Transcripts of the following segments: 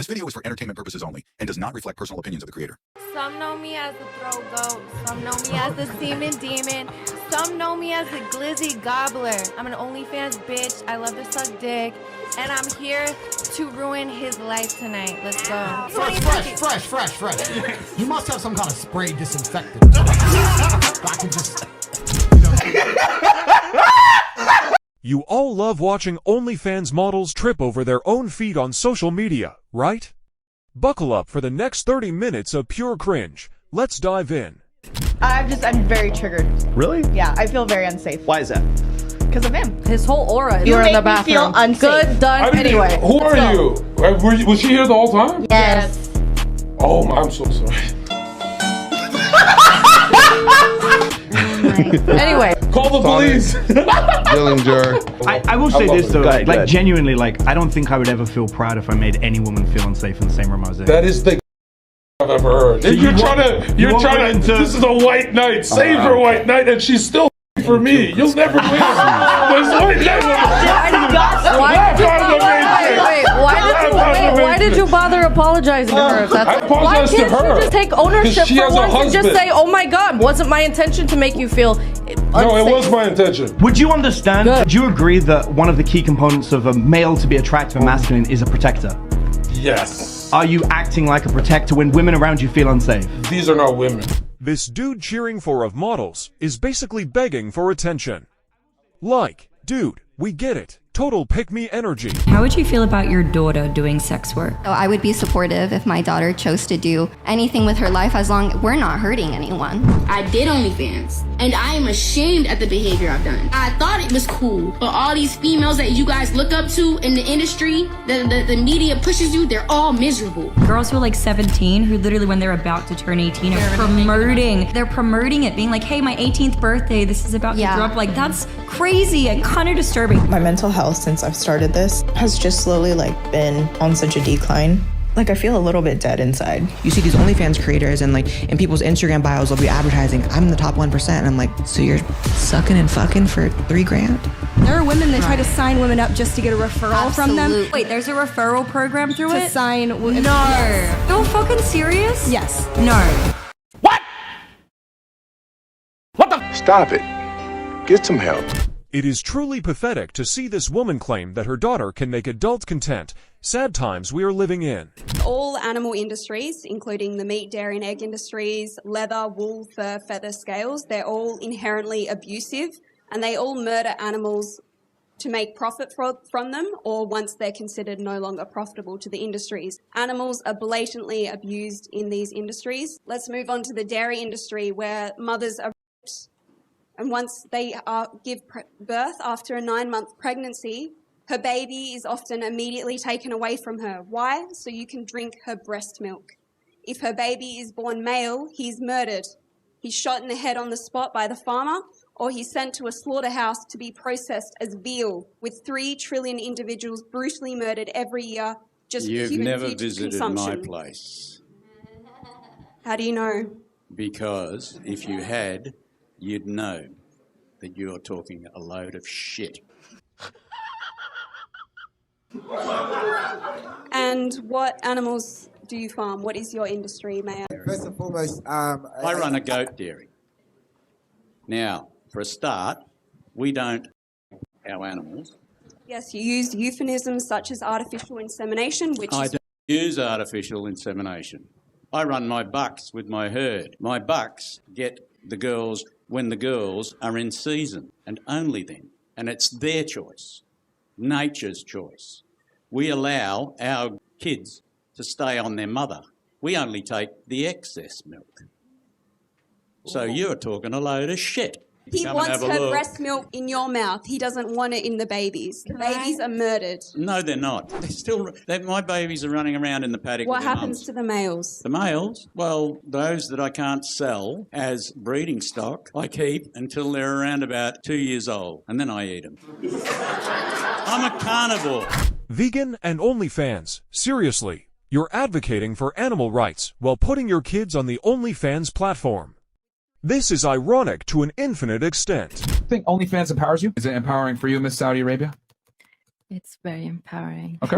This video is for entertainment purposes only and does not reflect personal opinions of the creator. Some know me as the throw goat, some know me as the semen demon, some know me as the glizzy gobbler. I'm an OnlyFans bitch, I love to suck dick, and I'm here to ruin his life tonight. Let's go. Fresh. You must have some kind of spray disinfectant. I can just... You all love watching OnlyFans models trip over their own feet on social media, right? Buckle up for the next 30 minutes of pure cringe. Let's dive in. I'm very triggered. Really? Yeah, I feel very unsafe. Why is that? Because of him. His whole aura. You make me feel unsafe. Good, done. Anyway. Who are you? Was she here the whole time? Yes. Oh, I'm so sorry. Anyway. Call the police. Dillinger. I will say this though, Go ahead. genuinely, I don't think I would ever feel proud if I made any woman feel unsafe in the same room I was in. That is the I've ever heard. So you're trying to. This is a white knight. Save her white knight, and she's still for me. You'll never win. There's white knight. Why did you bother apologizing to her? If that's I apologize to her. Why can't you just take ownership She for has a once and just husband. say, "Oh my God, wasn't my intention to make you feel unsafe." No, it was my intention. Would you understand? Good. Do you agree that one of the key components of a male to be attractive and masculine is a protector? Yes. Are you acting like a protector when women around you feel unsafe? These are not women. This dude cheering for of models is basically begging for attention. Like, dude, we get it. Total pick-me energy. How would you feel about your daughter doing sex work? So I would be supportive if my daughter chose to do anything with her life as long as we're not hurting anyone. I did OnlyFans, and I am ashamed at the behavior I've done. I thought it was cool, but all these females that you guys look up to in the industry, the media pushes you, they're all miserable. Girls who are like 17, who literally when they're about to turn 18 are promoting it, being like, hey, my 18th birthday, this is about to drop. Like, that's crazy and kind of disturbing. My mental health since I've started this has just slowly been on such a decline. I feel a little bit dead inside. You see these OnlyFans creators and in people's Instagram bios they'll be advertising, I'm in the top 1%, and I'm like, so you're sucking and fucking for $3 grand? There are women that try to sign women up just to get a referral from them. Wait, there's a referral program through it? To sign women. No. Yes. No fucking serious? Yes. No. Stop it. Get some help. It is truly pathetic to see this woman claim that her daughter can make adult content. Sad times we are living in. All animal industries, including the meat, dairy and egg industries, leather, wool, fur, feather, scales, they're all inherently abusive and they all murder animals to make profit from them or once they're considered no longer profitable to the industries. Animals are blatantly abused in these industries. Let's move on to the dairy industry where mothers are raped. And once they give birth after a 9-month pregnancy, her baby is often immediately taken away from her. Why? So you can drink her breast milk. If her baby is born male, he's murdered. He's shot in the head on the spot by the farmer, or he's sent to a slaughterhouse to be processed as veal, with 3 trillion individuals brutally murdered every year just for You've human never future visited consumption. my place. How do you know? Because if you had, you'd know that you're talking a load of shit. And what animals do you farm? What is your industry, Mayor? First and foremost, I run a goat dairy. Now, for a start, we don't our animals. Yes, you use euphemisms such as artificial insemination, which I don't use artificial insemination. I run my bucks with my herd. My bucks get the girls when the girls are in season, and only then. And it's their choice, nature's choice. We allow our kids to stay on their mother. We only take the excess milk. So you're talking a load of shit. He wants her breast milk in your mouth. He doesn't want it in the babies. The babies are murdered. No, they're not. They're still. My babies are running around in the paddock. What with their happens mums. to the males? The males? Well, those that I can't sell as breeding stock, I keep until they're around about 2 years old, and then I eat them. I'm a carnivore. Vegan and OnlyFans. Seriously, you're advocating for animal rights while putting your kids on the OnlyFans platform. This is ironic to an infinite extent. I think OnlyFans empowers you. Is it empowering for you, Miss Saudi Arabia? It's very empowering. Okay.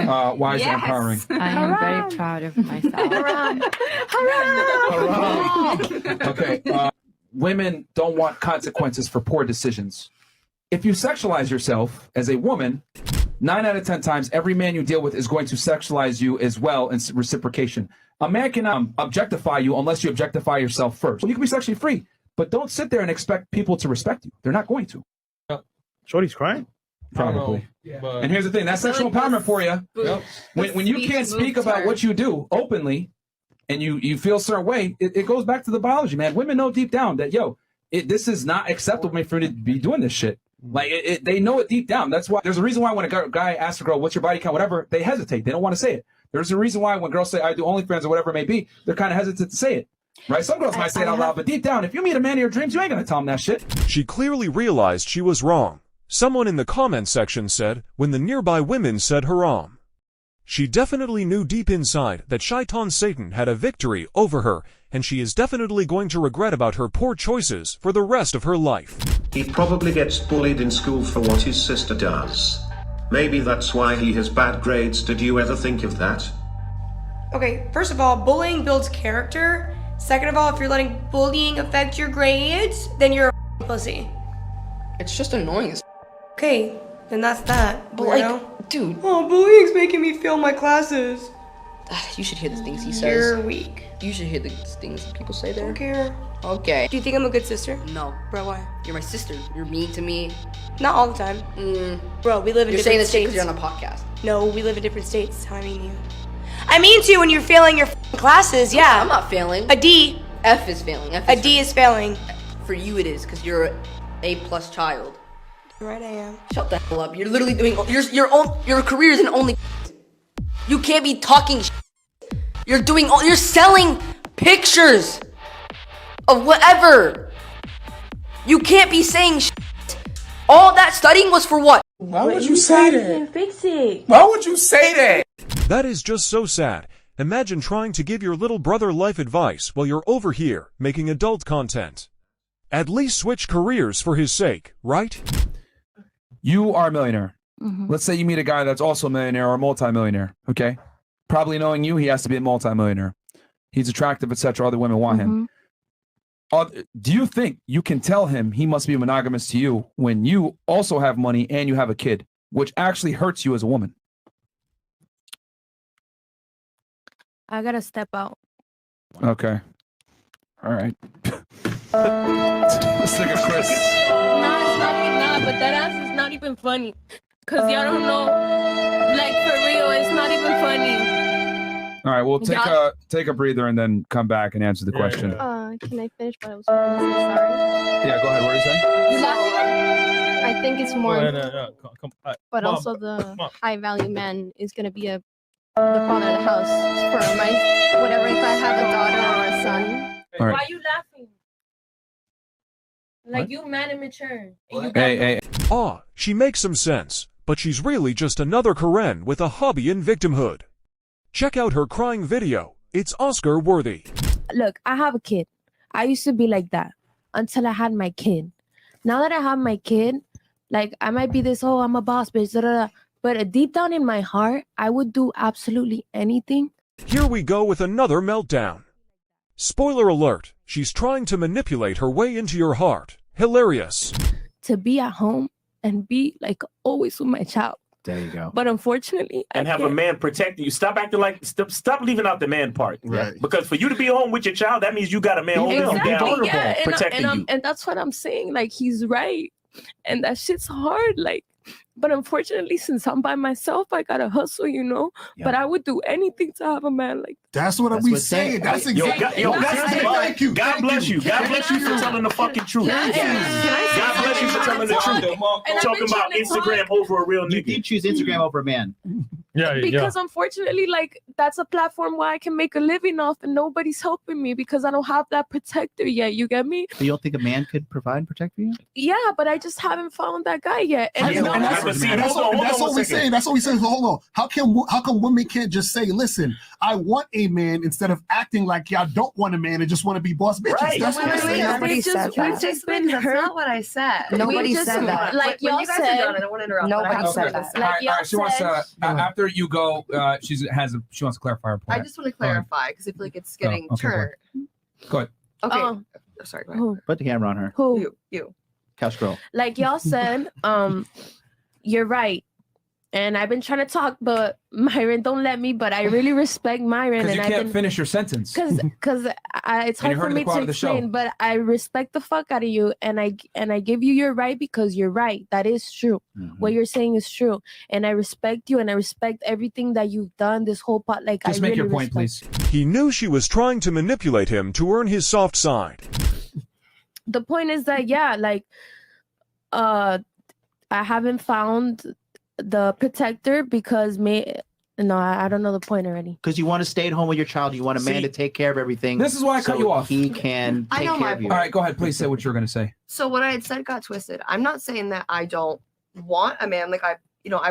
Why is it empowering? I am very proud of myself. Okay. Women don't want consequences for poor decisions. If you sexualize yourself as a woman, 9 out of 10 times, every man you deal with is going to sexualize you as well in reciprocation. A man cannot objectify you unless you objectify yourself first. Well, you can be sexually free, but don't sit there and expect people to respect you. They're not going to. Shorty's crying? Probably. And here's the thing, that's sexual empowerment for you. When you can't speak about what you do openly and you feel a certain way, it goes back to the biology, man. Women know deep down that, this is not acceptable for me to be doing this shit. Like, they know it deep down. That's why there's a reason why when a guy asks a girl, what's your body count, whatever, they hesitate. They don't want to say it. There's a reason why when girls say, I do OnlyFans or whatever it may be, they're kind of hesitant to say it. Right? Some girls might say it out loud, but deep down, if you meet a man of your dreams, you ain't going to tell him that shit. She clearly realized she was wrong. Someone in the comment section said, when the nearby women said haram. She definitely knew deep inside that Shaitan Satan had a victory over her, and she is definitely going to regret about her poor choices for the rest of her life. He probably gets bullied in school for what his sister does. Maybe that's why he has bad grades. Did you ever think of that? Okay, first of all, bullying builds character. Second of all, if you're letting bullying affect your grades, then you're a pussy. It's just annoying. Okay, then that's that. But like, dude. Oh, bullying's making me fail my classes. You should hear the things he says. You're weak. You should hear the things people say there. Don't care. Okay. Do you think I'm a good sister? No. Bro, why? You're my sister. You're mean to me. Not all the time. Bro, we live in different states. You're saying this because you're on a podcast. No, we live in different states. That's how I mean you. I mean to when you're failing your classes, yeah. I'm not failing. A D. F is failing. A D is failing. For you it is, because you're an A+ child. Right, I am. Shut the hell up. You're literally doing your career is in only. You can't be talking. You're selling pictures of whatever. You can't be saying. All that studying was for what? Why would you say that? Fix it. Why would you say that? That is just so sad. Imagine trying to give your little brother life advice while you're over here making adult content. At least switch careers for his sake, right? You are a millionaire. Let's say you meet a guy that's also a millionaire or a multimillionaire, okay? Probably knowing you, he has to be a multimillionaire. He's attractive, etc. Other women want him. Do you think you can tell him he must be monogamous to you when you also have money and you have a kid, which actually hurts you as a woman? I gotta step out. Okay. All right. Let's take a Chris. No, it's not, but that ass is not even funny. Cause y'all don't know, like for real, it's not even funny. All right, we'll take a breather and then come back and answer the question. Can I finish what I was supposed to say? Sorry. Yeah, go ahead. What are you saying? I think it's more, but Mom, also the Mom. high value man is gonna be the father of the house for my whatever. If I have a daughter or a son. All right. Why you laughing? Like you man and mature. Hey. She makes some sense, but she's really just another Karen with a hobby in victimhood. Check out her crying video. It's Oscar worthy. Look, I have a kid. I used to be like that until I had my kid. Now that I have my kid, like I might be this, I'm a boss bitch, but deep down in my heart, I would do absolutely anything. Here we go with another meltdown. Spoiler alert, she's trying to manipulate her way into your heart. Hilarious. To be at home and be like always with my child. There you go. But unfortunately, and have a man protecting you. Stop acting like, stop leaving out the man part. Right. Because for you to be home with your child, that means you got a man holding you down, protecting you. And that's what I'm saying. Like, he's right. And that shit's hard. Like, but unfortunately, since I'm by myself, I gotta hustle, you know? Yeah. But I would do anything to have a man like that. That's what we saying. That's exactly. Thank you. God bless you. God bless you for telling the fucking truth. God bless you for telling the truth. Talking about Instagram over a real nigga. You did choose Instagram over a man. Because unfortunately, like, that's a platform where I can make a living off and nobody's helping me because I don't have that protector yet. You get me? So you don't think a man could provide and protect for you? Yeah, but I just haven't found that guy yet. And Has backwards, see, man. That's what we're saying. That's what we saying. So hold on. How come women can't just say, listen, I want a man instead of acting like y'all don't want a man and just want to be boss bitches? Right. That's what we're saying. Nobody said that. That's not what I said. Nobody said that. Like y'all said. I don't want to interrupt. Nobody said that. All right, she wants to, after you go, she wants to clarify her point. I just want to clarify because I feel like it's getting okay, turned. Go ahead. Okay. Sorry. Go ahead. Put the camera on her. Who? You. Couch girl. Like y'all said, you're right. And I've been trying to talk, but Myron don't let me. But I really respect Myron. Because and you can't finish your sentence. Because it's hard for me to explain. But I respect the fuck out of you, and I give you your right because you're right. That is true. What you're saying is true, and I respect you, and I respect everything that you've done. This whole part, like Just I make really your point, respect. please. He knew she was trying to manipulate him to earn his soft side. The point is that I haven't found the protector because I don't know the point already. Because you want to stay at home with your child. You want a man to take care of everything. This is why I cut you off. He can I take know care my of you. All right, go ahead. Please say what you were going to say. So what I had said got twisted. I'm not saying that I don't want a man. Like I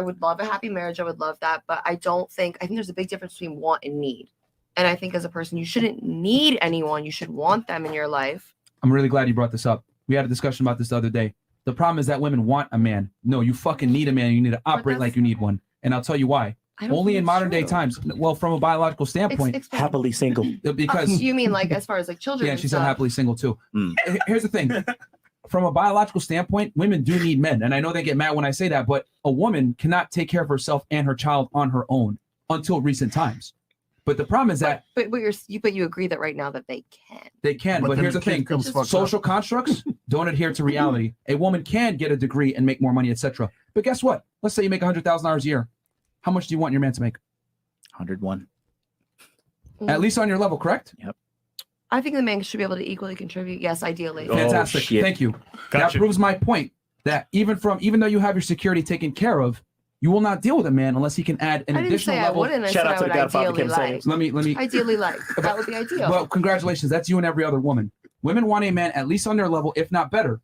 would love a happy marriage. I would love that. But I think there's a big difference between want and need. And I think as a person, you shouldn't need anyone. You should want them in your life. I'm really glad you brought this up. We had a discussion about this the other day. The problem is that women want a man. No, you fucking need a man. You need to operate like you need one. And I'll tell you why. Only in modern day times. Well, from a biological standpoint, happily single. Because you mean like as far as like children? yeah, she said happily single too. Here's the thing. From a biological standpoint, women do need men. And I know they get mad when I say that, but a woman cannot take care of herself and her child on her own until recent times. But the problem is that but you agree that right now that they can. They can, but here's the thing. Social constructs don't adhere to reality. A woman can get a degree and make more money, etc. But guess what? Let's say you make $100,000 a year. How much do you want your man to make? 101. At least on your level, correct? Yep. I think the man should be able to equally contribute. Yes, ideally. Fantastic. Thank you. That proves my point that even though you have your security taken care of, you will not deal with a man unless he can add an additional level. I didn't say I wouldn't. I said I would ideally like. Let me. Ideally like. That would be ideal. Well, congratulations. That's you and every other woman. Women want a man at least on their level, if not better.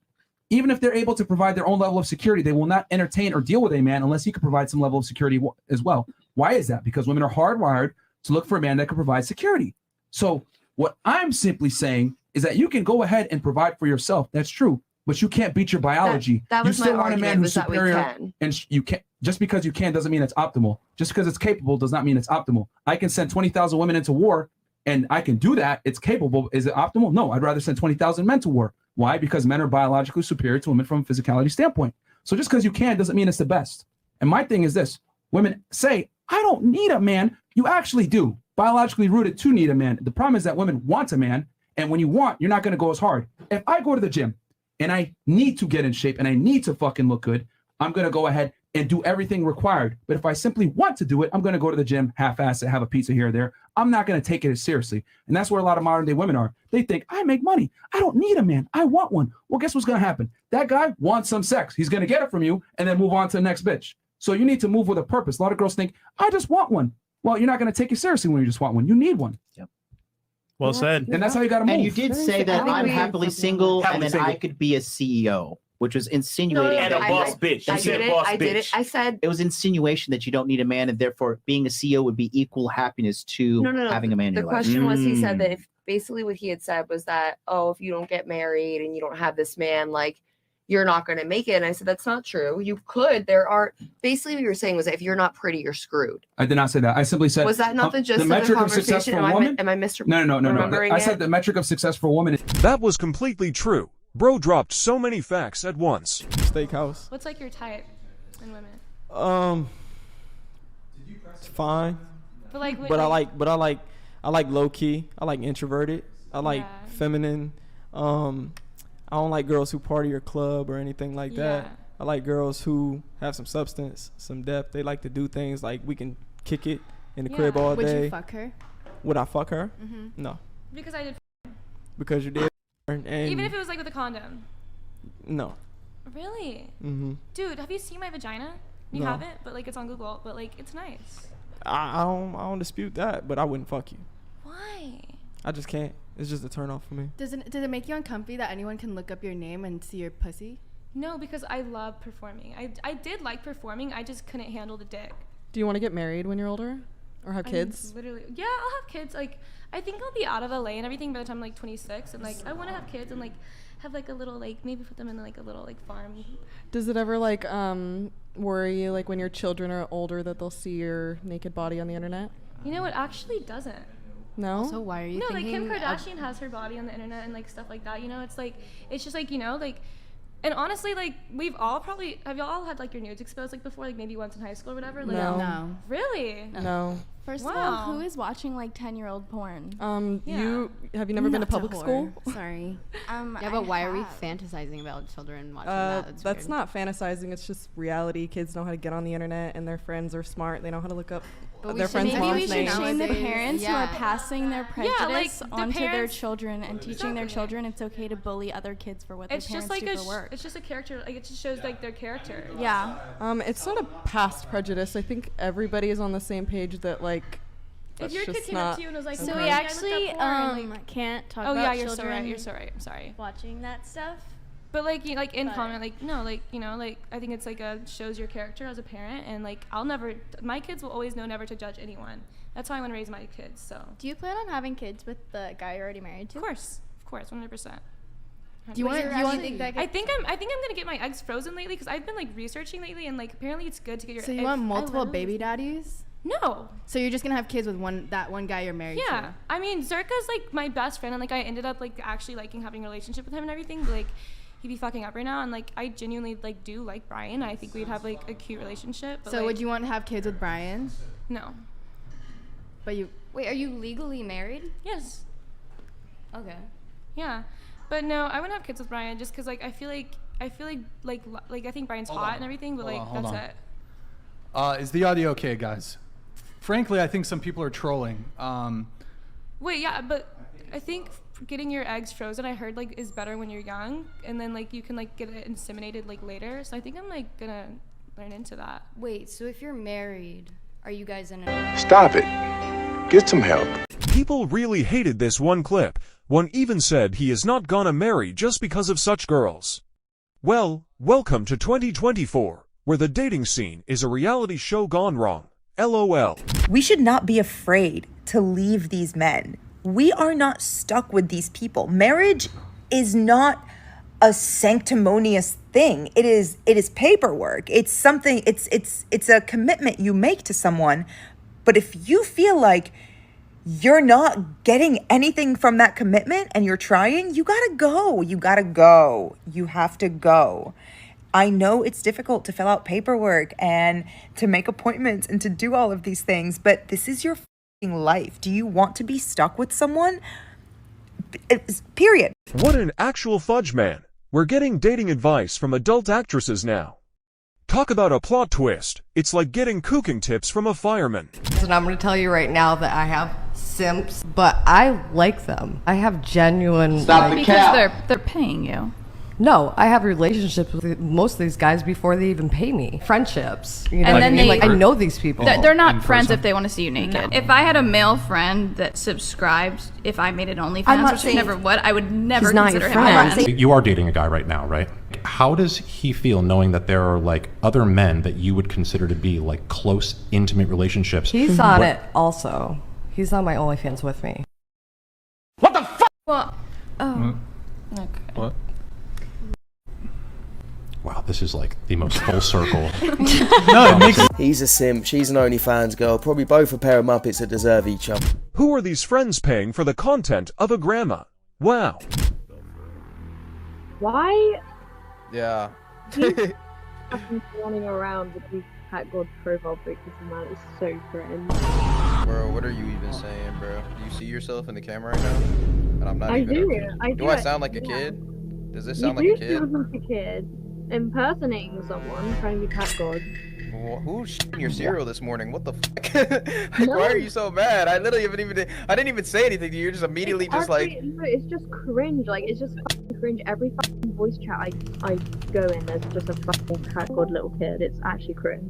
Even if they're able to provide their own level of security, they will not entertain or deal with a man unless he can provide some level of security as well. Why is that? Because women are hardwired to look for a man that can provide security. So what I'm simply saying is that you can go ahead and provide for yourself. That's true. But you can't beat your biology. That was you still my want a man argument, who's was that we superior, can. and you can't. Just because you can doesn't mean it's optimal. Just because it's capable does not mean it's optimal. I can send 20,000 women into war, and I can do that. It's capable. Is it optimal? No, I'd rather send 20,000 men to war. Why? Because men are biologically superior to women from a physicality standpoint. So just because you can doesn't mean it's the best. And my thing is this: women say, "I don't need a man." You actually do. Biologically rooted to need a man. The problem is that women want a man, and when you want, you're not going to go as hard. If I go to the gym and I need to get in shape and I need to fucking look good, I'm going to go ahead and do everything required. But if I simply want to do it, I'm going to go to the gym, half-ass it, have a pizza here or there. I'm not going to take it as seriously. And that's where a lot of modern day women are. They think, I make money. I don't need a man. I want one. Well, guess what's going to happen? That guy wants some sex. He's going to get it from you and then move on to the next bitch. So you need to move with a purpose. A lot of girls think, I just want one. Well, you're not going to take it seriously when you just want one. You need one. Yep. Well said. And that's how you got to move. And you did say that I'm happily single and then I could be a CEO, which was insinuating. And a boss bitch. You said boss bitch. I did it. I said it was insinuation that you don't need a man, and therefore being a CEO would be equal happiness to having a man in your life. The question was, he said that if basically what he had said was that, oh, if you don't get married and you don't have this man, like, you're not going to make it. And I said, that's not true. You could. Basically what you were saying was that if you're not pretty, you're screwed. I did not say that. I simply said. Was that not the gist of the conversation? Am I No. I said the metric of success for a woman. That was completely true. Bro dropped so many facts at once. Steakhouse. What's like your type in women? It's fine. But I like low key. I like introverted. I like feminine. I don't like girls who party or club or anything like that. I like girls who have some substance, some depth. They like to do things like we can kick it in the crib all day. Would you fuck her? Would I fuck her? Mm-hmm. No. Because I did. Because you did. And even if it was like with a condom. No. Really? Mm-hmm. Dude, have you seen my vagina? You No. haven't, but like it's on Google. But like it's nice. I don't dispute that, but I wouldn't fuck you. Why? I just can't. It's just a turn off for me. Did it make you uncomfy that anyone can look up your name and see your pussy? No, because I love performing. I did like performing. I just couldn't handle the dick. Do you want to get married when you're older, or have kids? Literally, yeah, I'll have kids. Like, I think I'll be out of LA and everything by the time I'm like 26, and like I want to have kids and like have like a little like maybe put them in like a little like farm. Does it ever like worry you like when your children are older that they'll see your naked body on the internet? You know, it actually doesn't. No. So why are you? No, like thinking Kim Kardashian has her body on the internet and like stuff like that. You know, it's just like, you know, like. And honestly, like, we've all probably, have y'all all had, like, your nudes exposed, like, before, like, maybe once in high school or whatever? Like, No. Really? No. First of all, who is watching, like, 10-year-old porn? Have you never been to public school? Sorry. Yeah, but why are we fantasizing about children watching that? That's not fantasizing. It's just reality. Kids know how to get on the internet, and their friends are smart. They know how to look up their friends' Maybe mom's we should names. shame the parents who are passing their prejudice like, onto their parents- children and teaching their children it's okay to bully other kids for what their parents do for work. It's just a character, like, it just shows, like, their character. Yeah. It's not a past prejudice. I think everybody is on the same page that, like, If your kid came up to you and was like, So "Mom, we I looked up actually porn," like- can't talk Oh, about yeah, you're children. so right. You're so right. I'm sorry. Watching that stuff. But like, you know, like in comment, like no, like, you know, like I think it's like shows your character as a parent, and like my kids will always know never to judge anyone. That's how I want to raise my kids. So. Do you plan on having kids with the guy you're already married to? Of course, 100%. Do you want? I think I'm gonna get my eggs frozen lately because I've been like researching lately, and like apparently it's good to get your. So you eggs. want multiple baby daddies? No. So you're just gonna have kids with that one guy you're married to? Yeah, I mean Zerka's like my best friend, and like I ended up like actually liking having a relationship with him and everything. But, like he'd be fucking up right now, and like I genuinely like do like Brian. I think we'd have like a cute relationship. But, So would you want to have kids with Brian? No. But you Wait, are you legally married? Yes. Okay. Yeah, but no, I wouldn't have kids with Brian just because like I feel like I think Brian's hot and everything, but Hold that's on. it. Is the audio okay, guys? Frankly, I think some people are trolling. Wait, yeah, but I think getting your eggs frozen, I heard like is better when you're young, and then like you can like get it inseminated like later. So I think I'm like gonna learn into that. Wait, so if you're married, are you guys in a... Stop it. Get some help. People really hated this one clip. One even said he is not gonna marry just because of such girls. Well, welcome to 2024, where the dating scene is a reality show gone wrong. LOL. We should not be afraid to leave these men. We are not stuck with these people. Marriage is not a sanctimonious thing. It is paperwork. It's something, it's a commitment you make to someone. But if you feel like you're not getting anything from that commitment and you're trying, you gotta go. You gotta go. You have to go. I know it's difficult to fill out paperwork and to make appointments and to do all of these things, but this is your f***ing life. Do you want to be stuck with someone? Period. What an actual fudge man. We're getting dating advice from adult actresses now. Talk about a plot twist. It's like getting cooking tips from a fireman. And I'm going to tell you right now that I have simps, but I like them. I have genuine... Stop the cap. Because they're paying you. No, I have relationships with most of these guys before they even pay me. Friendships. You know And what I then mean? they- Like, I know these people. They're not friends if they want to see you naked. If I had a male friend that subscribed, if I made an I'm OnlyFans, not which I saying- never would, I would never He's not consider your him a friend. You are dating a guy right now, right? How does he feel knowing that there are like other men that you would consider to be like close, intimate relationships? He's on it also. He's on my OnlyFans with me. Well, oh. Okay. What? Wow, this is like the most full circle. He's a simp, she's an OnlyFans girl. Probably both a pair of Muppets that deserve each other. Who are these friends paying for the content of a grandma? Wow. Why Yeah. fucking running around with these cat god profile pictures and that is so cringe. Bro, what are you even saying, bro? Do you see yourself in the camera right now? And I'm not I even. do. Do I sound like a kid? Does this sound you like a do kid? sound like a kid impersonating someone trying to be cat god. Who's shitting your cereal this morning? What the fuck? Like, why are you so mad? I literally I didn't even say anything to you. You're just immediately just like. No, it's just cringe. Like it's just fucking cringe. Every fucking voice chat I go in, there's just a fucking cat god little kid. It's actually cringe.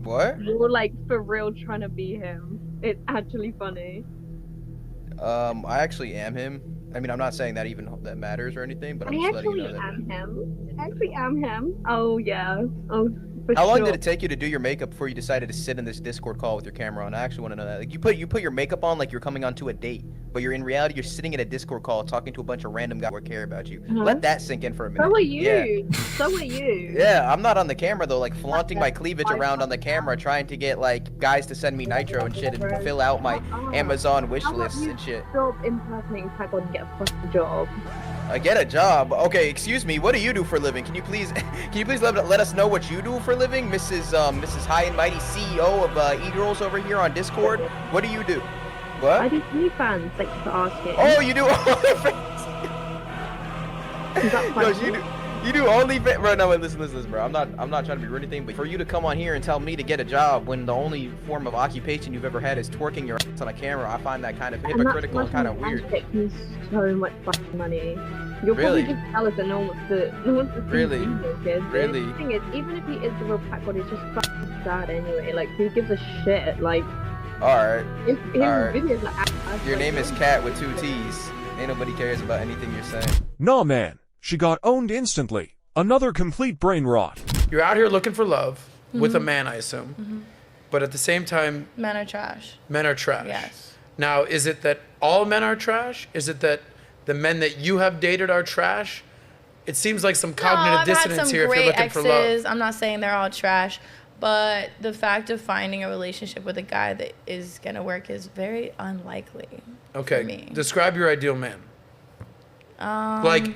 What? You're like for real trying to be him. It's actually funny. I actually am him. I mean, I'm not saying that even that matters or anything, but I'm I just letting you actually know that. am him. I actually am him. Oh yeah. Oh. For How long sure. did it take you to do your makeup before you decided to sit in this Discord call with your camera on? I actually want to know that. Like you put your makeup on like you're coming onto a date, but you're in reality you're sitting in a Discord call talking to a bunch of random guys who care about you. Let that sink in for a minute. So are you. Yeah. So are you. Yeah, I'm not on the camera though, like flaunting my cleavage around on the camera, trying to get like guys to send me nitro and shit and fill out my Amazon wish lists and shit. Stop impersonating Peggle and get a fucking job. Get a job. Okay, excuse me. What do you do for a living? Can you please let us know what you do for a living, Mrs. High and Mighty CEO of E-Girls over here on Discord? What do you do? What? I do OnlyFans. Thanks for asking. Oh, you do OnlyFans. Is that funny? You do OnlyFans, bro. No, wait, listen, bro. I'm not trying to be rude or anything, but for you to come on here and tell me to get a job when the only form of occupation you've ever had is twerking your ass on a camera, I find that kind of hypocritical and kind of weird. So much fucking money. You're Really? probably just jealous that no one wants to Really? see you, kids. Really? The thing is, even if he is the real Pat God, he's just fucking sad anyway. Like, who gives a shit? Like, Alright. his Alright. videos are ass. Your name is Cat with 2 T's. Ain't nobody cares about anything you're saying. Nah, man. She got owned instantly. Another complete brain rot. You're out here looking for love with a Mhm. man, I assume. Mhm. But at the same time, Men are trash. men are trash. Yes. Now, is it that all men are trash? Is it that the men that you have dated are trash? It seems like some cognitive I've dissonance had some here if you're great looking for love. exes. I'm not saying they're all trash, but the fact of finding a relationship with a guy that is gonna work is very unlikely. Okay, For me. describe your ideal man. Like,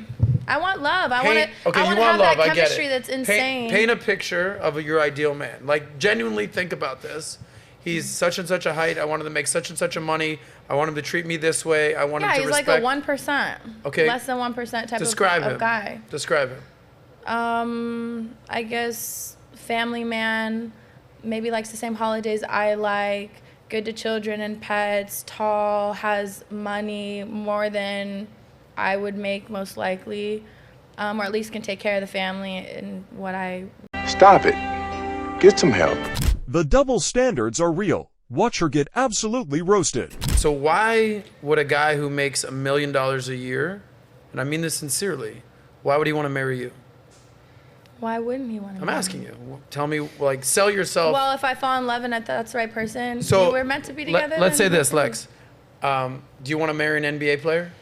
I want love. I paint, want to you want have love, that I get chemistry it. that's insane. Paint a picture of your ideal man. Like, genuinely think about this. He's such and such a height. I want him to make such and such a money. I want him to treat me this way. I want him to he's respect. like a 1%. Okay. Less than 1% type Describe of him. guy. Describe him. I guess family man, maybe likes the same holidays I like, good to children and pets, tall, has money more than I would make most likely, or at least can take care of the family and what I... Stop it. Get some help. The double standards are real. Watch her get absolutely roasted. So why would a guy who makes $1 million a year, and I mean this sincerely, why would he want to marry you? Why wouldn't he want to? I'm asking you. Tell me, like, sell yourself. Well, if I fall in love and that's the right person, So we're meant to be together. let's say then this, Lex. Do you want to marry an NBA player?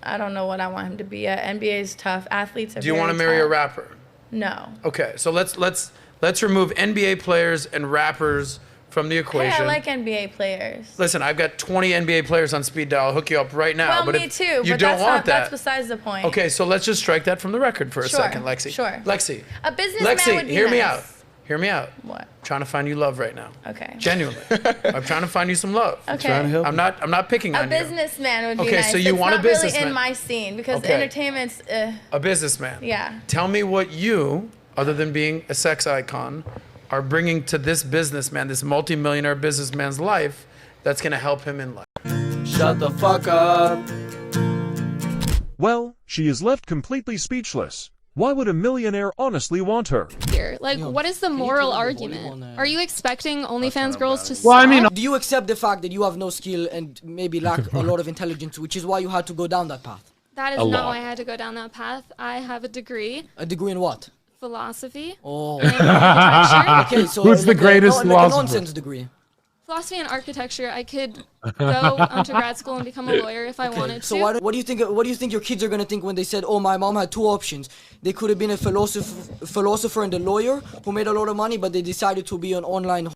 I don't know what I want him to be. NBA is tough. Athletes are. Do you want to marry a rapper? No. Okay, so let's remove NBA players and rappers from the equation. Hey, I like NBA players. Listen, I've got 20 NBA players on speed dial. I'll hook you up right now. Well, but me if too. You But don't want that. That's besides the point. Okay, so let's just strike that from the record for a Sure, second, Lexi. sure. Lexi. A businessman Lexi, would be hear me nice. out. Hear me out. What? I'm trying to find you love right now. Okay. Genuinely. I'm trying to find you some love. Okay. Trying to help I'm not picking A on you. businessman would be Okay, nice. so you it's want a not really businessman. in my scene because Okay. entertainment's. A businessman. Yeah. Tell me what you, other than being a sex icon, are bringing to this businessman, this multimillionaire businessman's life that's going to help him in life. Shut the fuck up. Well, she is left completely speechless. Why would a millionaire honestly want her? Here, like, what is the moral argument? Are you expecting OnlyFans girls to stop? Well, I mean, do you accept the fact that you have no skill and maybe lack a lot of intelligence, which is why you had to go down that path? That is not why I had to go down that path. I have a degree. A degree in what? Philosophy. Oh. And architecture. Okay, so Who's the greatest like a philosopher? nonsense degree. Philosophy and architecture. I could go onto grad school and become a lawyer if I wanted to. So what do you think your kids are gonna think when they said, "Oh, my mom had two options. They could have been a philosopher and a lawyer who made a lot of money, but they decided to be an online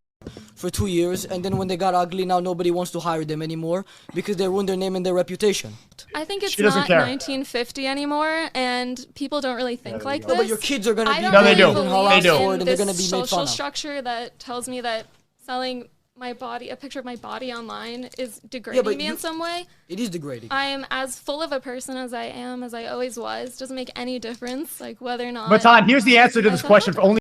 for 2 years, and then when they got ugly, now nobody wants to hire them anymore because they ruined their name and their reputation." I think it's not 1950 anymore, and people don't really think like this. No, but your kids are gonna be I don't really believe in and they're gonna this be made social fun of. structure that tells me that selling my body, a picture of my body online, is degrading me in some way. It is degrading. I am as full of a person as I am, as I always was. Doesn't make any difference, like whether or not. But Todd, here's the answer to this question for only.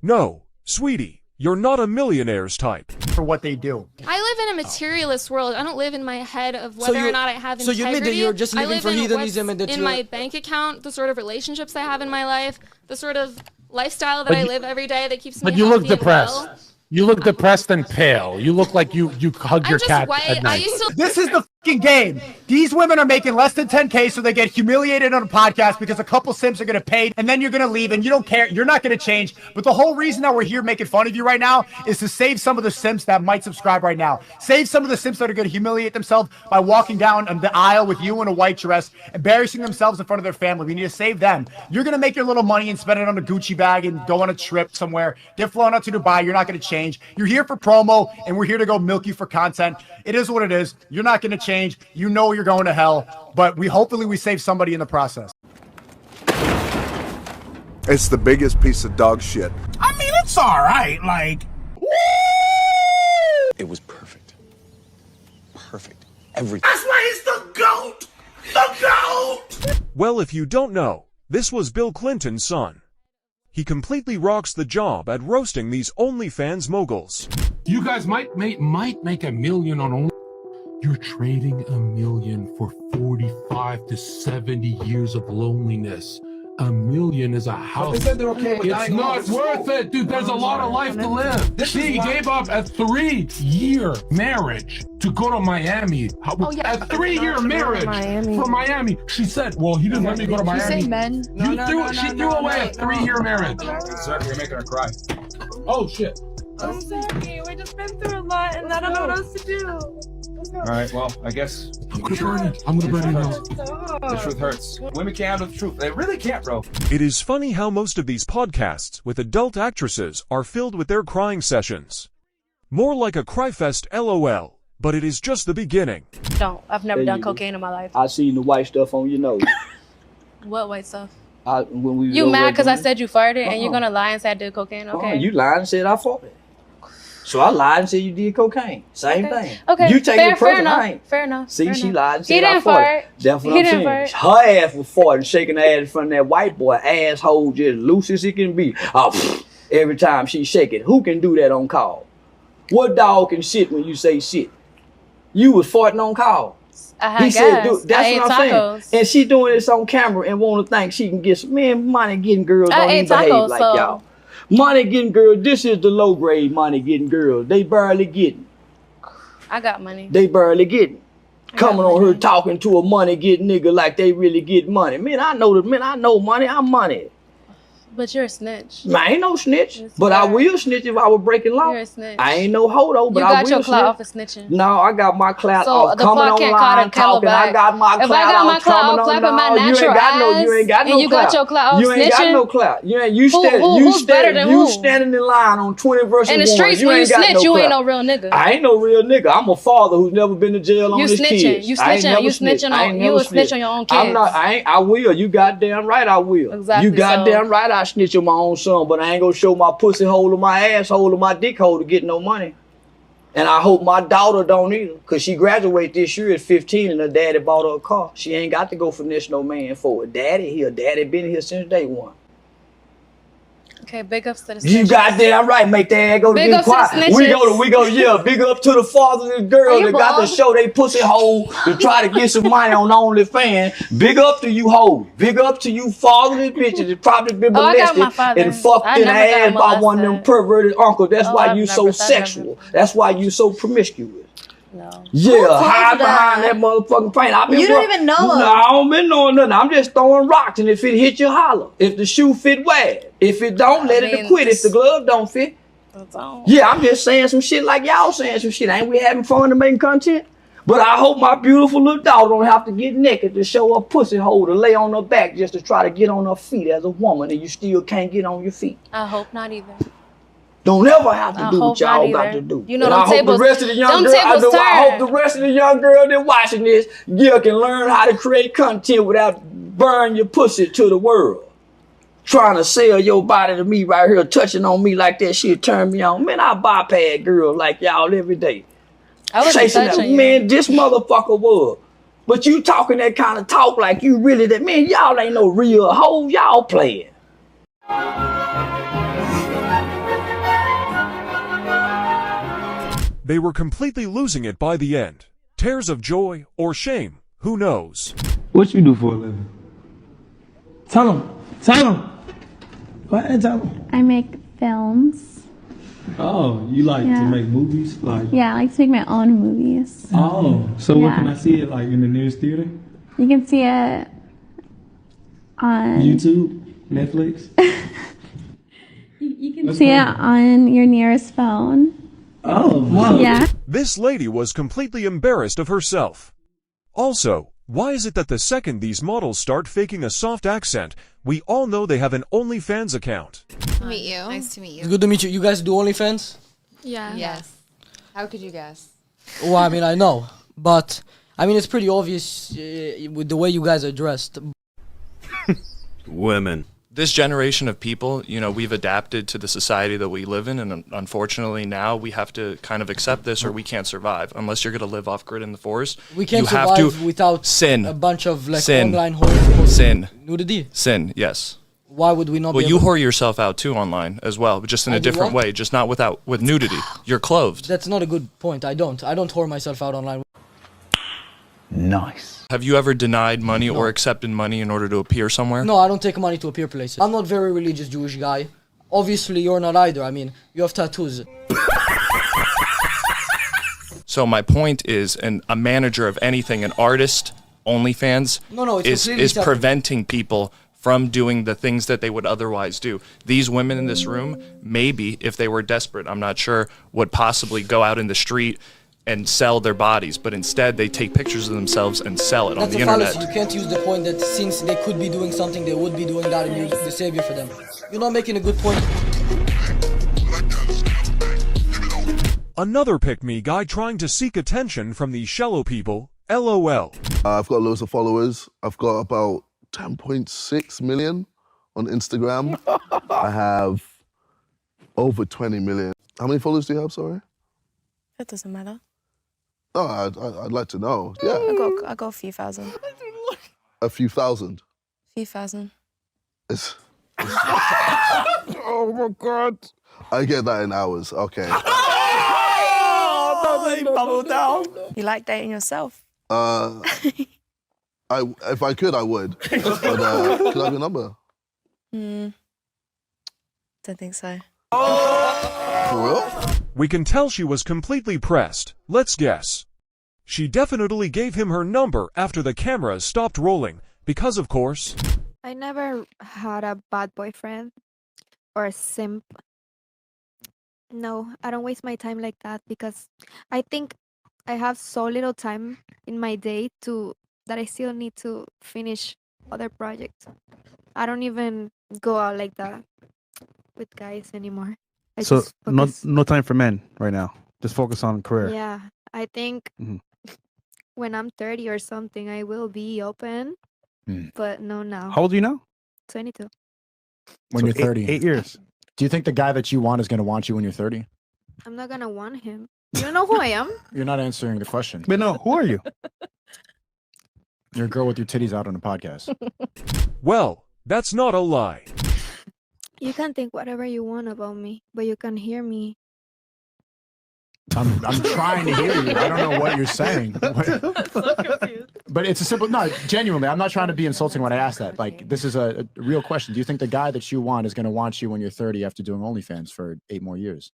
No, sweetie, you're not a millionaire's type. For what they do. I live in a materialist world. I don't live in my head of whether or not I have integrity. So you admit that you're just living for heathenism and that in you're... my bank account, the sort of relationships I have in my life, the sort of lifestyle that I live every day that keeps me But you look healthy and depressed. well. You look depressed and pale. You look like you hug your I'm just cat white. at night. I used to. This is the game. These women are making less than 10K, so they get humiliated on a podcast because a couple simps are going to pay, and then you're going to leave, and you don't care. You're not going to change. But the whole reason that we're here making fun of you right now is to save some of the simps that might subscribe right now. Save some of the simps that are going to humiliate themselves by walking down the aisle with you in a white dress, embarrassing themselves in front of their family. We need to save them. You're going to make your little money and spend it on a Gucci bag and go on a trip somewhere. Get flown out to Dubai. You're not going to change. You're here for promo, and we're here to go milk you for content. It is what it is. You're not going to change. You know you're going to hell, but hopefully we save somebody in the process. It's the biggest piece of dog shit. I mean, it's all right. Like, it was perfect. Perfect. Everything. That's why he's the GOAT. The GOAT. Well, if you don't know, this was Bill Clinton's son. He completely rocks the job at roasting these OnlyFans moguls. You guys might make $1 million on OnlyFans. You're trading $1 million for 45 to 70 years of loneliness. $1 million is a house. They said they're okay with It's not worth it, dude. There's a lot of life to live. She gave up a 3-year marriage to go to Miami. A 3-year marriage from Miami. She said, well, he didn't let me go to Miami. You say men? She threw away a 3-year marriage. Sir, you're making her cry. Oh, shit. I'm sorry. We just been through a lot, and I don't know what else to do. All right, well, I guess I'm gonna burn it now. The truth hurts. Women can't handle the truth. They really can't, bro. It is funny how most of these podcasts with adult actresses are filled with their crying sessions. More like a cryfest LOL, but it is just the beginning. I've never done cocaine in my life. I seen the white stuff on your nose. What white stuff? When we You mad because I said you farted and you're gonna lie and say I did cocaine? Okay. You lied and said I farted. So I lied and said you did cocaine. Same thing. Okay. You take it personal. Fair enough. See, she lied and He said I didn't farted. fart. That's what He I'm didn't saying. fart. Her ass was farting, shaking her ass in front of that white boy. Asshole just loose as it can be. Oh, every time she shake it. Who can do that on call? What dog can sit when you say sit? You was farting on call. He said, dude, that's what I'm saying. And she doing this on camera and want to think she can get some, man, money getting girls don't even behave like y'all. Money getting girls, this is the low grade money getting girls. They barely getting. I got money. They barely getting. Coming on here talking to a money getting nigga like they really get money. Man, I know money, I'm money. But you're a snitch. I ain't no snitch, but I will snitch if I was breaking law. You're a snitch. I ain't no hodo, but I will snitch. You got your clout off of snitching. No, I got my clout So off the coming clock can't online talking. I got my If clout I got off my clout coming off on. clapping my No, natural you ain't got no and you clout. got your clout off You ain't got snitching? no clout. You Who's better than who? standing in line on 20 versus 1. In the streets, when you snitch, you ain't no real nigga. I ain't no real nigga. I'm a father who's never been to jail on his kids. You snitching on your own kids. I'm not. I will. You goddamn right. I will. Exactly. You goddamn right. I snitch on my own son, but I ain't gonna show my pussy hole or my asshole or my dick hole to get no money. And I hope my daughter don't either, cause she graduated this year at 15 and her daddy bought her a car. She ain't got to go finesse no man for it. Daddy been here since day one. Okay, big ups to the snitches. You goddamn right, make that ass go to big get ups quiet. to the We go, yeah, big up to the fathers and girls that got to show they pussy hole to try to get some money on OnlyFans. Big up to you hoes. Big up to you fathers and bitches that probably been molested and fucked in the ass by one of them perverted uncles. That's why you so sexual. That's why you so promiscuous. No. Yeah, hide behind that motherfucking paint. You don't even know him. No, I don't been knowing nothing. I'm just throwing rocks, and if it hit you, holler. If the shoe fit, wear it. If it don't, let it quit. If the glove don't fit. Yeah, I'm just saying some shit like y'all saying some shit. Ain't we having fun and making content? But I hope my beautiful little daughter don't have to get naked to show her pussy hole to lay on her back just to try to get on her feet as a woman, and you still can't get on your feet. I hope not either. Don't ever have to do what y'all got to do. You know, and I hope the rest of the young girls, I hope the rest of the young girls that watching this, you can learn how to create content without burning your pussy to the world. Trying to sell your body to me right here, touching on me like that shit turn me on. Man, I bypass girls like y'all every day. I wasn't touching you. Man, this motherfucker was. But you talking that kind of talk like you really that, man, y'all ain't no real hoe, y'all playing. They were completely losing it by the end. Tears of joy or shame, who knows? What you do for a living? Tell them. Go ahead, tell them. I make films. Oh, you like to make movies? Like Yeah, I like to make my own movies. Oh, so where can I see it? Like in the nearest theater? You can see it on YouTube, Netflix. You can see it on your nearest phone. Oh, wow. Yeah. This lady was completely embarrassed of herself. Also, why is it that the second these models start faking a soft accent, we all know they have an OnlyFans account? Nice to meet you. Nice to meet It's good to meet you. You guys do OnlyFans? Yeah. Yes. How could you guess? Well, I mean, I know, but I mean, it's pretty obvious with the way you guys are dressed. Women. This generation of people, you know, we've adapted to the society that we live in, and unfortunately now we have to kind of accept this or we can't survive unless you're going to live off grid in the forest. We can't you have survive to without sin. a bunch of like Sin. online whores. Sin. Nudity. Sin, yes. Why would we not Well, be you able- whore yourself out too online as well, but just in I a do different what? way, just not with nudity. You're clothed. That's not a good point. I don't whore myself out online. Nice. Have you ever denied money or accepted money in order to appear somewhere? No, I don't take money to appear places. I'm not very religious Jewish guy. Obviously, you're not either. I mean, you have tattoos. So my point is, a manager of anything, an artist, OnlyFans, No, it's is completely separate. preventing people from doing the things that they would otherwise do. These women in this room, maybe if they were desperate, I'm not sure, would possibly go out in the street and sell their bodies, but instead they take pictures of themselves and sell it on That's the a internet. fallacy. You can't use the point that since they could be doing something, they would be doing that and use the savior for them. You're not making a good point. Another pick-me guy trying to seek attention from these shallow people, LOL. I've got loads of followers. I've got about 10.6 million on Instagram. I have over 20 million. How many followers do you have, sorry? That doesn't matter. Oh, I'd like to know. Yeah. I got a few thousand. A few thousand. Few thousand. It's oh my God. I get that in hours. Okay. You like dating yourself? If I could, I would. But could I have your number? Don't think so. For real? We can tell she was completely pressed. Let's guess. She definitely gave him her number after the cameras stopped rolling, because of course... I never had a bad boyfriend or a simp. No, I don't waste my time like that because I think I have so little time in my day that I still need to finish other projects. I don't even go out like that with guys anymore. I So just focus. no time for men right now. Just focus on career. Yeah, I think Mhm. when I'm 30 or something, I will be open, but no now. How old are you now? 22. When So you're 30. 8 years. Do you think the guy that you want is going to want you when you're 30? I'm not gonna want him. You don't know who I am? You're not answering the question. But no, who are you? You're a girl with your titties out on a podcast. Well, that's not a lie. You can think whatever you want about me, but you can hear me. I'm trying to hear you. I don't know what you're saying. But it's a simple, no, genuinely, I'm not trying to be insulting when I ask that. Like, this is a real question. Do you think the guy that you want is going to want you when you're 30 after doing OnlyFans for 8 more years?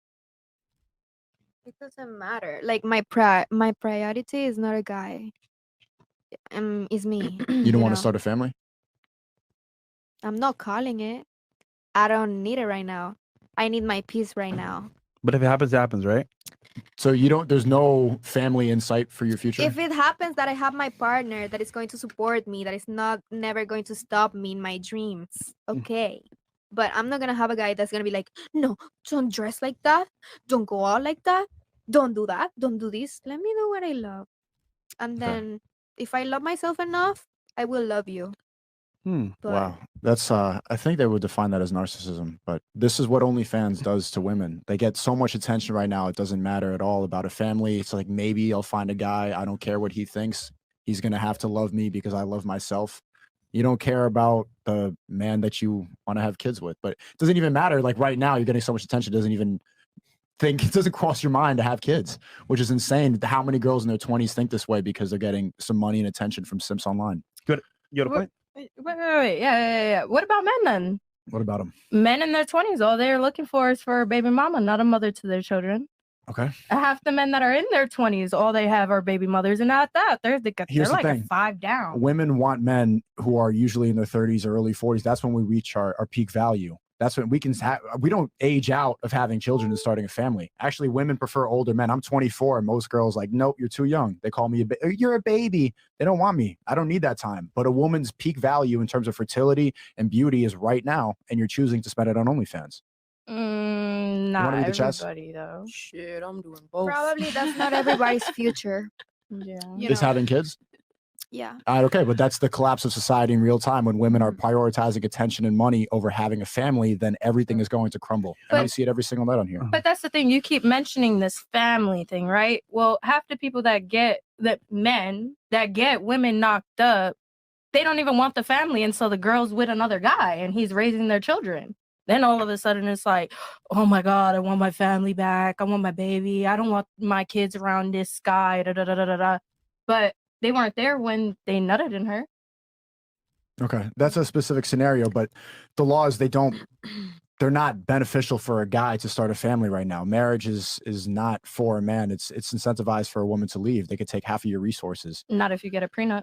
It doesn't matter. Like my priority is not a guy. Is me. You don't want know? to start a family? I'm not calling it. I don't need it right now. I need my peace right now. But if it happens, it happens, right? So there's no family in sight for your future? If it happens that I have my partner that is going to support me, that is never going to stop me in my dreams, okay. But I'm not gonna have a guy that's gonna be like, no, don't dress like that, don't go out like that, don't do that, don't do this. Let me do what I love. And then if I love myself enough, I will love you. But- Wow. That's I think they would define that as narcissism, but this is what OnlyFans does to women. They get so much attention right now. It doesn't matter at all about a family. It's like, maybe I'll find a guy. I don't care what he thinks. He's going to have to love me because I love myself. You don't care about the man that you want to have kids with, but it doesn't even matter. Like right now, you're getting so much attention. It doesn't cross your mind to have kids, which is insane. How many girls in their 20s think this way because they're getting some money and attention from simps online? You got a point? Wait. Yeah. What about men then? What about them? Men in their 20s, all they're looking for is for a baby mama, not a mother to their children. Okay. Half the men that are in their 20s, all they have are baby mothers, and at that, they're Here's the like thing. a 5 down. Women want men who are usually in their 30s or early 40s. That's when we reach our peak value. That's when we can we don't age out of having children and starting a family. Actually, women prefer older men. I'm 24 and most girls like, nope, you're too young. They call me you're a baby. They don't want me. I don't need that time. But a woman's peak value in terms of fertility and beauty is right now, and you're choosing to spend it on OnlyFans. Not read the chats? everybody though. Shit, I'm doing both. Probably that's not everybody's future. Yeah. Is having kids? Yeah. Okay, but that's the collapse of society in real time. When women are prioritizing attention and money over having a family, then everything is going to crumble. And I see it every single night on here. But that's the thing. You keep mentioning this family thing, right? Well, half the people men that get women knocked up, they don't even want the family. And so the girl's with another guy and he's raising their children. Then all of a sudden it's like, oh my God, I want my family back. I want my baby. I don't want my kids around this guy. Da, da, da, da, da, da. But they weren't there when they nutted in her. Okay, that's a specific scenario, but the laws, they're not beneficial for a guy to start a family right now. Marriage is not for a man. It's incentivized for a woman to leave. They could take half of your resources. Not if you get a prenup.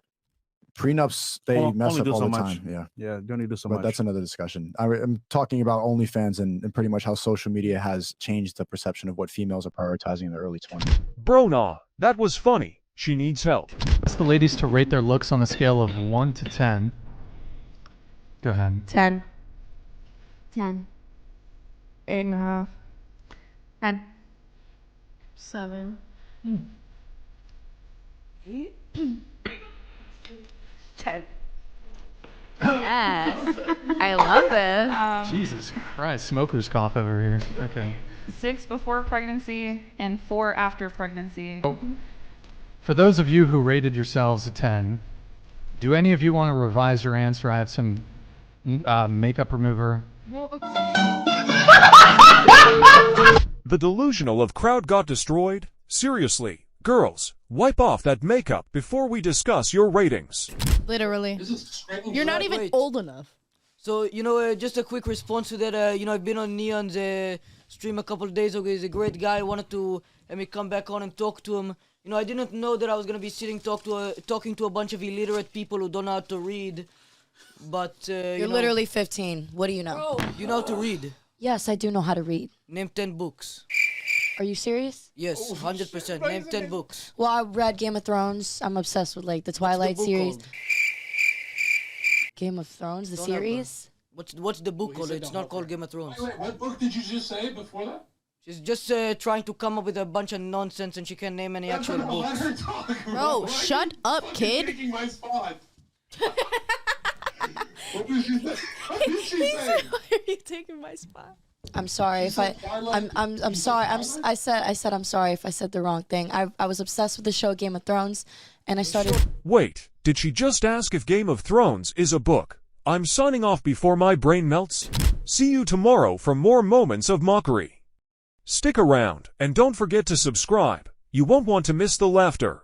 Prenups, they mess only up do all so the much. time. Yeah. Yeah, don't need to do so But much. that's another discussion. I'm talking about OnlyFans and pretty much how social media has changed the perception of what females are prioritizing in their early 20s. Bro, nah, that was funny. She needs help. Ask the ladies to rate their looks on a scale of 1 to 10. Go ahead. 10. 10. 8.5. 10. 7. 8. 10. Yes. I love this. Jesus Christ, smoker's cough over here. Okay. 6 before pregnancy and 4 after pregnancy. Oh. For those of you who rated yourselves a 10, do any of you want to revise your answer? I have some makeup remover. The delusional of crowd got destroyed? Seriously, girls, wipe off that makeup before we discuss your ratings. Literally. You're not even old enough. So, just a quick response to that. I've been on Neon's stream a couple of days ago. He's a great guy. I wanted to let me come back on and talk to him. I didn't know that I was going to be talking to a bunch of illiterate people who don't know how to read. But, You're literally 15. What do you know? Bro, you know how to read? Yes, I do know how to read. Name 10 books. Are you serious? Yes, 100%. Name 10 books. Well, I read Game of Thrones. I'm obsessed with, the Twilight series. Called? Game of Thrones, the Don't know, series? What's the book called? It's not called Game of Thrones. Wait, what book did you just say before that? She's just trying to come up with a bunch of nonsense and she can't name any actual books. Let her talk, Bro, shut up, kid. Taking my spot. What did she say? What did she say? Why are you taking my spot? I'm sorry if I'm sorry. I said I'm sorry if I said the wrong thing. I was obsessed with the show Game of Thrones and I started. Wait, did she just ask if Game of Thrones is a book? I'm signing off before my brain melts. See you tomorrow for more moments of mockery. Stick around and don't forget to subscribe. You won't want to miss the laughter.